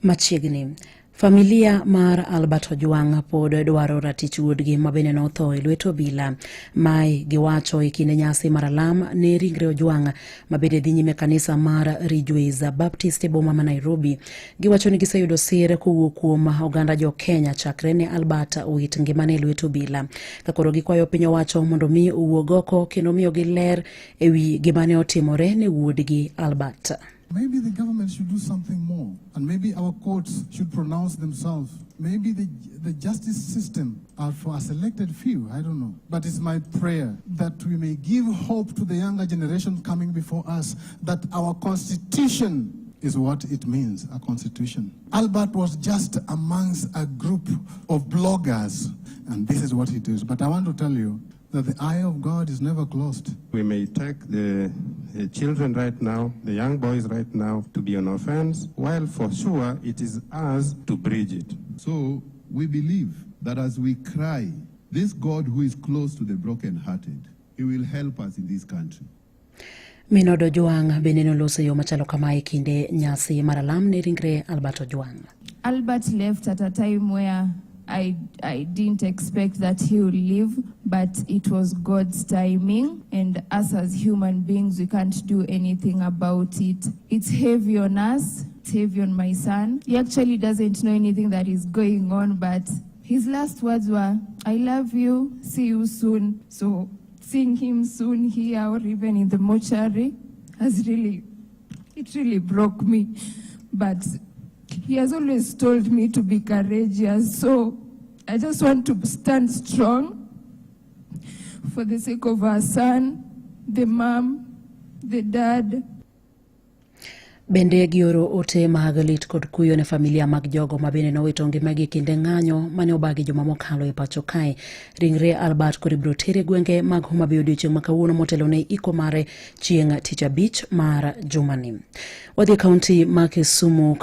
Machiegni. Familia mar Albert Ojwang pod dwaro ratich wuodgi mabende otho e luet obila. Mai giwacho e kinde nyasi mar alam ne ringre Ojwang mabende dhi nyime kanisa mar Ridgeways Baptist e boma ma Nairobi. Giwacho ni giseyudo sir kowuok kuom oganda jo Kenya chakre ne Albert owit ngimane e luet obila. Kakoro gikwayo piny owacho mondo mi owuog oko kendo miyogi ler ewi gimane otimore ne wuodgi Albert. Maybe the government should do something more, and maybe our courts should pronounce themselves. Maybe the justice system are for a selected few, I don't know. But it's my prayer that we may give hope to the younger generation coming before us that our constitution is what it means, a constitution. Albert was just amongst a group of bloggers, and this is what he does. But I want to tell you that the eye of God is never closed. We may take the children right now, the young boys right now, to be on offense, while for sure it is us to bridge it. So we believe that as we cry, this God who is close to the brokenhearted, he will help us in this country. Minodo Ojwang bende noloso yo machalo kamae kinde nyasi mar alam ne ringre Albert Ojwang. Albert left at a time where I didn't expect that he would live, but it was God's timing, and us as human beings, we can't do anything about it. It's heavy on us, it's heavy on my son. He actually doesn't know anything that is going on, but his last words were, "I love you, see you soon." So seeing him soon here or even in the mortuary it really broke me. But he has always told me to be courageous, so I just want to stand strong for the sake of our son, the mom, the dad. Bende gioro ote magalit kod kuyo ne familia mag jogo mabende nowito ngimagi kinde ng'anyo mane obagi juma mokalo e pacho kae. Ringre Albert kod ibro tere gwenge mag Homa Bay odiochieng' ma kawuono motelo ne iko mare chieng' tich abich mar jumani. Wadhi kaunti ma Kisumu.